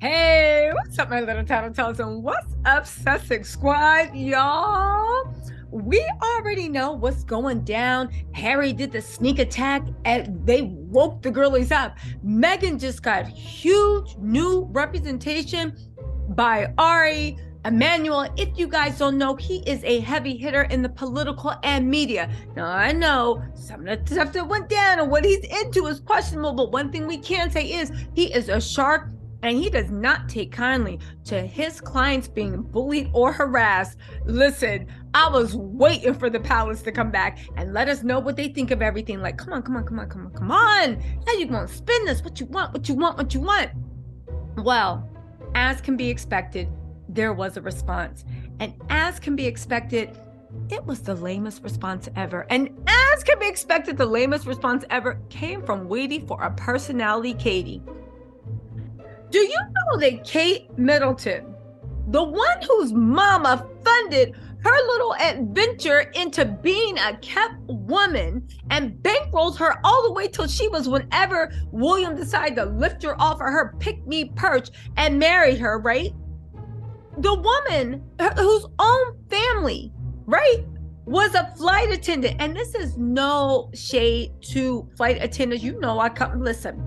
Hey, what's up, my little TisaTellss, and what's up, Sussex Squad, y'all? We already know what's going down. Harry did the sneak attack and they woke the girlies up. Meghan just got huge new representation by Ari. Emmanuel, if you guys don't know, he is a heavy hitter in the political and media. Now, I know some of the stuff that went down and what he's into is questionable, but one thing we can say is he is a shark and he does not take kindly to his clients being bullied or harassed. Listen, I was waiting for the palace to come back and let us know what they think of everything. Like, come on. How you gonna spin this? What you want? Well, as can be expected, there was a response. And as can be expected, it was the lamest response ever. And as can be expected, the lamest response ever came from waiting for a personality, Katie. Do you know that Kate Middleton, the one whose mama funded her little adventure into being a kept woman and bankrolls her all the way till she was whenever William decided to lift her off of her pick-me perch and marry her, right? The woman whose own family, right, was a flight attendant. And this is no shade to flight attendants. You know, listen,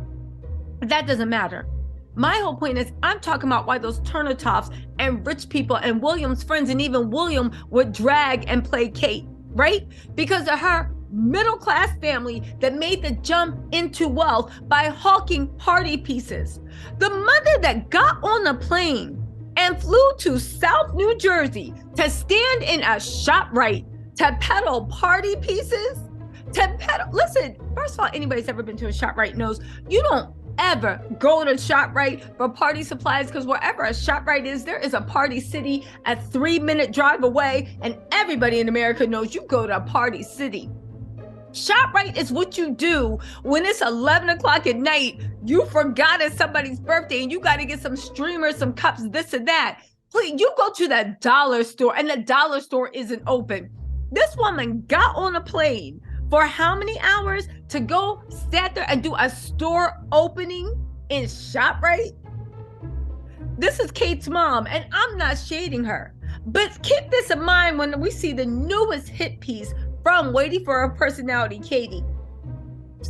that doesn't matter. My whole point is I'm talking about why those Turnitoffs and rich people and William's friends and even William would drag and play Kate, right? Because of her middle-class family that made the jump into wealth by hawking party pieces. The mother that got on the plane and flew to South New Jersey to stand in a ShopRite to peddle party pieces, listen, first of all, anybody's ever been to a ShopRite knows you don't ever go to ShopRite for party supplies, because wherever a ShopRite is, there is a party city a 3-minute drive away, and everybody in America knows you go to a party city. ShopRite is what you do when it's 11 o'clock at night, you forgot it's somebody's birthday and you got to get some streamers, some cups, this and that. Please, you go to the dollar store and the dollar store isn't open. This woman got on a plane for how many hours to go stand there and do a store opening in ShopRite? This is Kate's mom, and I'm not shading her. But keep this in mind when we see the newest hit piece from Waiting for a Personality, Katie.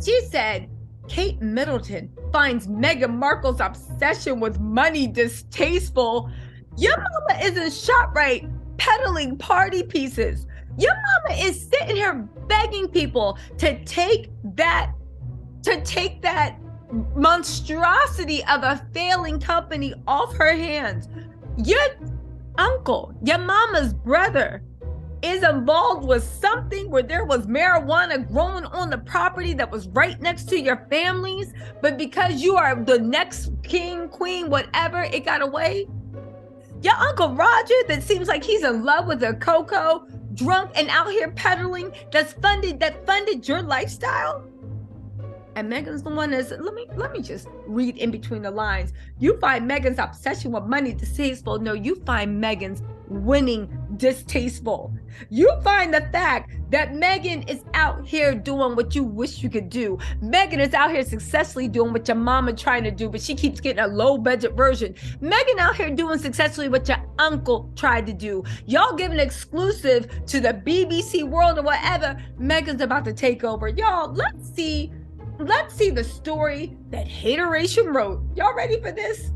She said, Kate Middleton finds Meghan Markle's obsession with money distasteful. Your mama is in ShopRite peddling party pieces. Your mama is sitting here begging people to take that monstrosity of a failing company off her hands. Your uncle, your mama's brother, is involved with something where there was marijuana growing on the property that was right next to your families, but because you are the next king, queen, whatever, it got away. Your Uncle Roger, that seems like he's in love with a Coco, drunk and out here peddling, that funded your lifestyle. And Meghan's the one that's, let me just read in between the lines. You find Meghan's obsession with money distasteful. No, you find Meghan's winning distasteful. You find the fact that Meghan is out here doing what you wish you could do. Meghan is out here successfully doing what your mama trying to do, but she keeps getting a low budget version. Meghan out here doing successfully what your uncle tried to do. Y'all giving exclusive to the BBC World or whatever. Meghan's about to take over. Y'all, let's see the story that Hateration wrote. Y'all ready for this?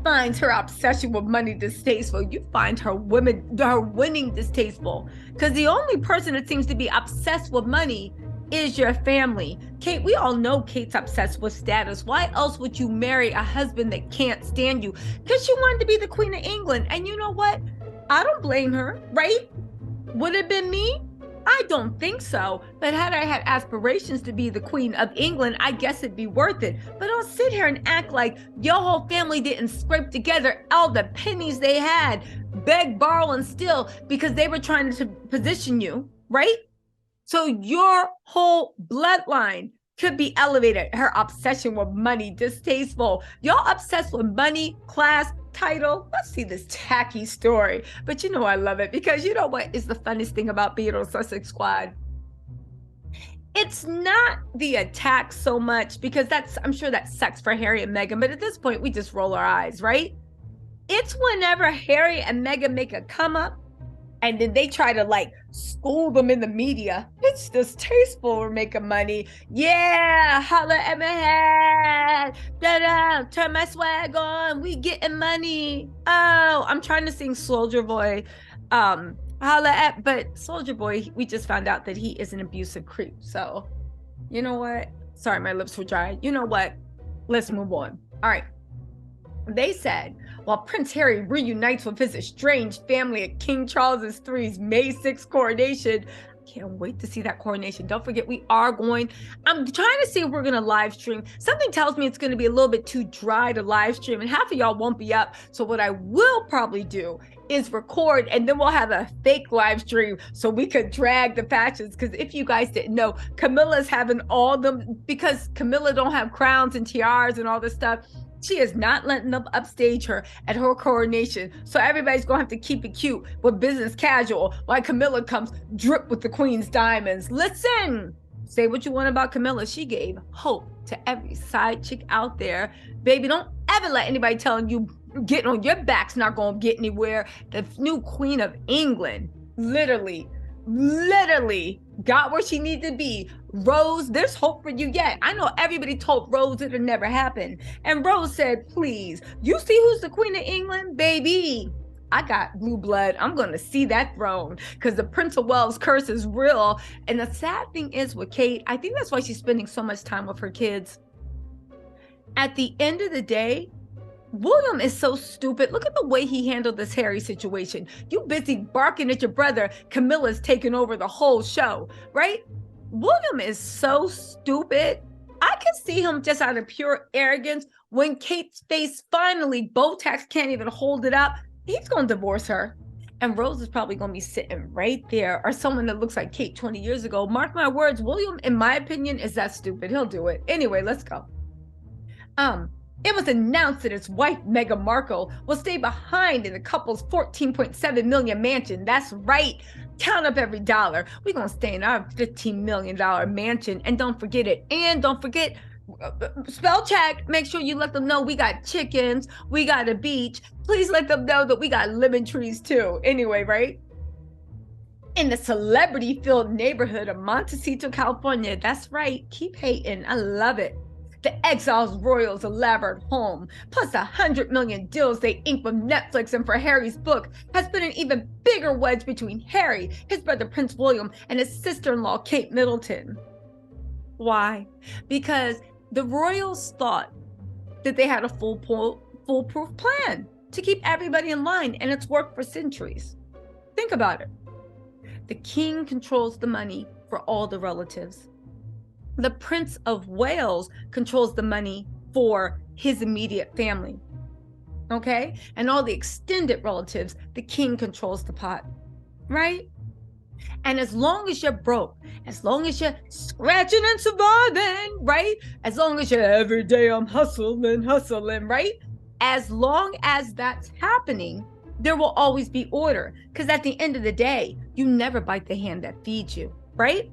Finds her obsession with money distasteful. You find her winning distasteful. Because the only person that seems to be obsessed with money is your family. Kate, we all know Kate's obsessed with status. Why else would you marry a husband that can't stand you? Because she wanted to be the Queen of England. And you know what? I don't blame her, right? Would it have been me? I don't think so. But had I had aspirations to be the Queen of England, I guess it'd be worth it. But don't sit here and act like your whole family didn't scrape together all the pennies they had, beg, borrow, and steal because they were trying to position you, right? So your whole bloodline could be elevated. Her obsession with money, distasteful. Y'all obsessed with money, class, title. Let's see this tacky story. But you know I love it because you know what is the funniest thing about being on Sussex Squad? It's not the attack so much, because I'm sure that sucks for Harry and Meghan, but at this point we just roll our eyes, right? It's whenever Harry and Meghan make a come up and then they try to like school them in the media. It's distasteful. We're making money. Yeah, holla at my head. Da-da, turn my swag on. We getting money. Oh, I'm trying to sing Soldier Boy. Holla at, but Soldier Boy, we just found out that he is an abusive creep. So, you know what? Sorry, my lips were dry. You know what? Let's move on. All right. They said, while Prince Harry reunites with his estranged family at King Charles III's May 6th coronation. Can't wait to see that coronation. Don't forget, we are going. I'm trying to see if we're going to live stream. Something tells me it's going to be a little bit too dry to live stream, and half of y'all won't be up. So what I will probably do is record, and then we'll have a fake live stream so we could drag the fashions. Because if you guys didn't know, Camilla's having all them, because Camilla don't have crowns and tiaras and all this stuff. She is not letting them upstage her at her coronation. So everybody's going to have to keep it cute with business casual while Camilla comes drip with the queen's diamonds. Listen, say what you want about Camilla. She gave hope to every side chick out there. Baby, don't ever let anybody telling you getting on your back's not going to get anywhere. The new queen of England literally got where she needed to be. Rose, there's hope for you yet. I know everybody told Rose it'll never happen. And Rose said, please, you see who's the queen of England? Baby, I got blue blood. I'm going to see that throne, because the Prince of Wales curse is real. And the sad thing is with Kate, I think that's why she's spending so much time with her kids. At the end of the day, William is so stupid. Look at the way he handled this Harry situation. You busy barking at your brother. Camilla's taking over the whole show, right? William is so stupid. I can see him just out of pure arrogance. When Kate's face finally, Botox can't even hold it up, he's going to divorce her. And Rose is probably going to be sitting right there, or someone that looks like Kate 20 years ago. Mark my words, William, in my opinion, is that stupid. He'll do it. Anyway, let's go. It was announced that his wife, Meghan Markle, will stay behind in the couple's $14.7 million mansion. That's right. Count up every dollar. We're going to stay in our $15 million mansion. And don't forget it. And don't forget, spell check. Make sure you let them know we got chickens. We got a beach. Please let them know that we got lemon trees too. Anyway, right? In the celebrity-filled neighborhood of Montecito, California. That's right. Keep hating. I love it. The Exiles Royals' elaborate home, plus 100 million deals they inked with Netflix and for Harry's book, has been an even bigger wedge between Harry, his brother Prince William, and his sister-in-law Kate Middleton. Why? Because the royals thought that they had a foolproof plan to keep everybody in line, and it's worked for centuries. Think about it. The king controls the money for all the relatives. The Prince of Wales controls the money for his immediate family. Okay? And all the extended relatives, the king controls the pot. Right? And as long as you're broke, as long as you're scratching and surviving, right? As long as you're every day I'm hustling, right? As long as that's happening, there will always be order. Because at the end of the day, you never bite the hand that feeds you, right?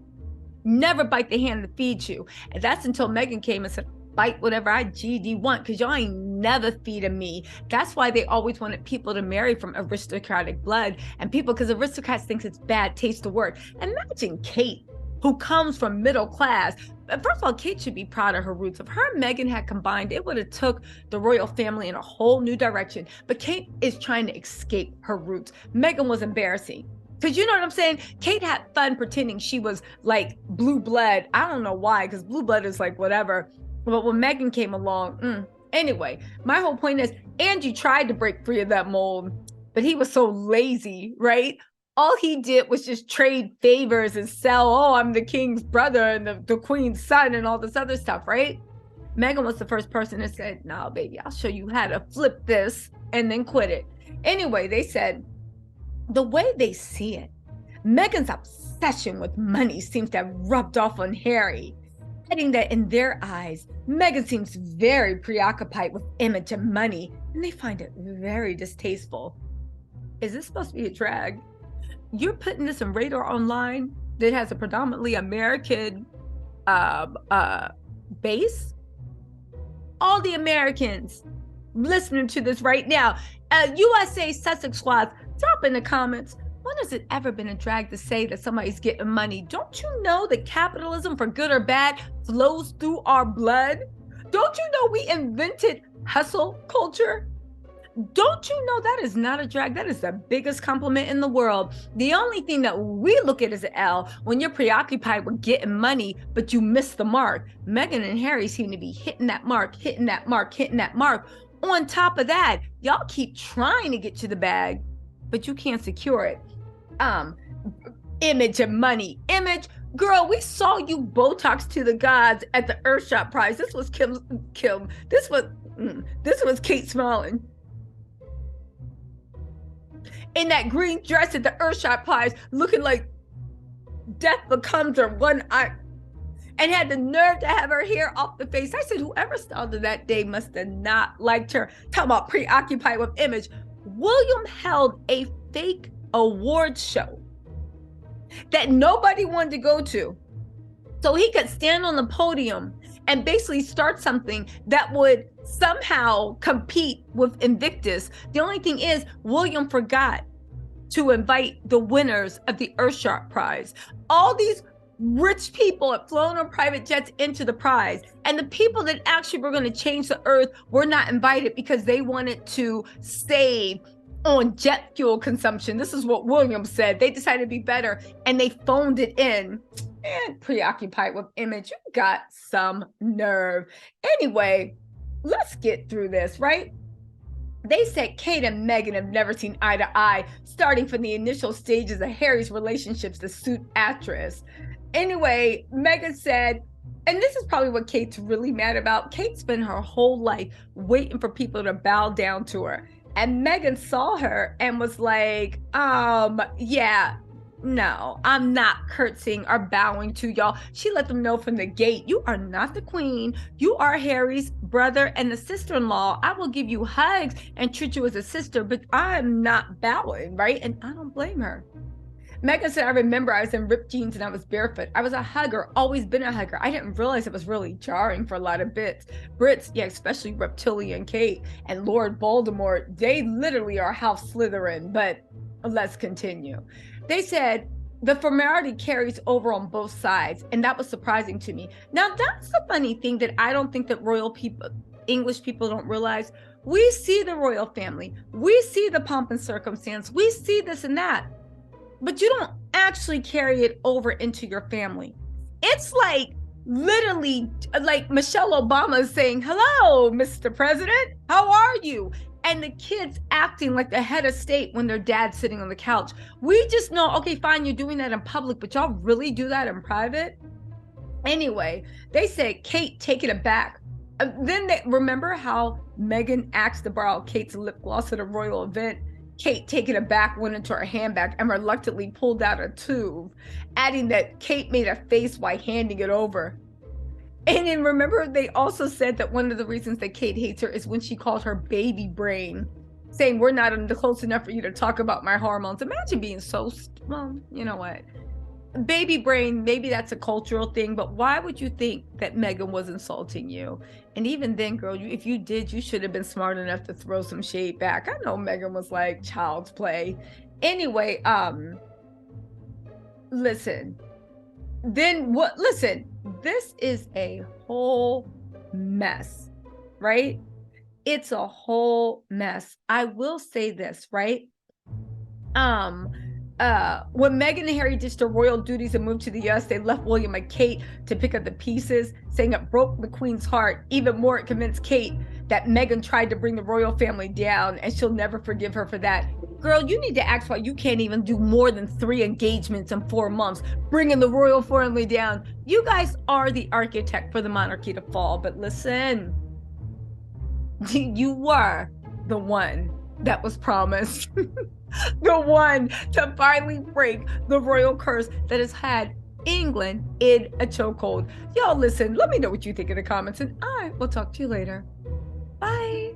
Never bite the hand that feeds you. And that's until Meghan came and said, bite whatever I GD want, because y'all ain't never feeding me. That's why they always wanted people to marry from aristocratic blood. And people, because aristocrats thinks it's bad taste to work. Imagine Kate, who comes from middle class. First of all, Kate should be proud of her roots. If her and Meghan had combined, it would have took the royal family in a whole new direction. But Kate is trying to escape her roots. Meghan was embarrassing. Because you know what I'm saying? Kate had fun pretending she was like blue blood. I don't know why, because blue blood is like whatever. But when Meghan came along, anyway, my whole point is Andrew tried to break free of that mold, but he was so lazy, right? All he did was just trade favors and sell, oh, I'm the king's brother and the queen's son and all this other stuff, right? Meghan was the first person that said, no, baby, I'll show you how to flip this, and then quit it. Anyway, they said, the way they see it, Meghan's obsession with money seems to have rubbed off on Harry, adding that in their eyes, Meghan seems very preoccupied with image and money, and they find it very distasteful. Is this supposed to be a drag? You're putting this in Radar Online that has a predominantly American base, all the Americans listening to this right now, USA Sussex squads, drop in the comments. When has it ever been a drag to say that somebody's getting money? Don't you know that capitalism, for good or bad, flows through our blood? Don't you know we invented hustle culture? Don't you know that is not a drag? That is the biggest compliment in the world. The only thing that we look at as an L when you're preoccupied with getting money, but you miss the mark. Meghan and Harry seem to be hitting that mark, hitting that mark, hitting that mark. On top of that, y'all keep trying to get to the bag, but you can't secure it. Image and money. Image, girl, we saw you Botox to the gods at the Earthshot Prize. This was Kim. This was Kate smiling in that green dress at the Earthshot Prize, looking like death becomes her one eye, and had the nerve to have her hair off the face. I said, whoever styled her that day must have not liked her. Talking about preoccupied with image. William held a fake awards show that nobody wanted to go to, so he could stand on the podium and basically start something that would somehow compete with Invictus. The only thing is, William forgot to invite the winners of the Earthshot Prize. All these rich people had flown on private jets into the prize, and the people that actually were going to change the earth were not invited because they wanted to save on jet fuel consumption. This is what William said. They decided to be better, and they phoned it in. And preoccupied with image, you got some nerve. Anyway, let's get through this, right? They said Kate and Meghan have never seen eye to eye, starting from the initial stages of Harry's relationships to suit actress. Anyway, Meghan said, and this is probably what Kate's really mad about, Kate spent her whole life waiting for people to bow down to her. And Meghan saw her and was like, yeah, no, I'm not curtsying or bowing to y'all. She let them know from the gate, you are not the queen. You are Harry's brother and the sister-in-law. I will give you hugs and treat you as a sister, but I'm not bowing, right? And I don't blame her. Meghan said, I remember I was in ripped jeans and I was barefoot. I was a hugger, always been a hugger. I didn't realize it was really jarring for a lot of Brits, yeah, especially Reptilian Kate and Lord Voldemort. They literally are House Slytherin, but let's continue. They said the familiarity carries over on both sides, and that was surprising to me. Now, that's the funny thing that I don't think that royal people, English people don't realize. We see the royal family. We see the pomp and circumstance. We see this and that. But you don't actually carry it over into your family. It's like literally like Michelle Obama is saying, hello, Mr. President, how are you? And the kids acting like the head of state when their dad's sitting on the couch. We just know, okay, fine, you're doing that in public, but y'all really do that in private? Anyway, they said Kate taking it back. Then they remember how Meghan asked to borrow Kate's lip gloss at a royal event. Kate, taking it back, went into her handbag and reluctantly pulled out a tube, adding that Kate made a face while handing it over. And then remember, they also said that one of the reasons that Kate hates her is when she called her baby brain, saying, we're not close enough for you to talk about my hormones. Imagine being so, well, you know what? Baby brain, maybe that's a cultural thing, but why would you think that Meghan was insulting you? And even then, girl, if you did, you should have been smart enough to throw some shade back. I know Meghan was like child's play. Anyway, listen, this is a whole mess, right? It's a whole mess. I will say this, right? When Meghan and Harry ditched their royal duties and moved to the US, they left William and Kate to pick up the pieces, saying it broke the Queen's heart. Even more, it convinced Kate that Meghan tried to bring the royal family down, and she'll never forgive her for that. Girl, you need to ask why you can't even do more than 3 engagements in 4 months, bringing the royal family down. You guys are the architect for the monarchy to fall, but listen, you were the one that was promised. The one to finally break the royal curse that has had England in a chokehold. Y'all listen, let me know what you think in the comments, and I will talk to you later. Bye.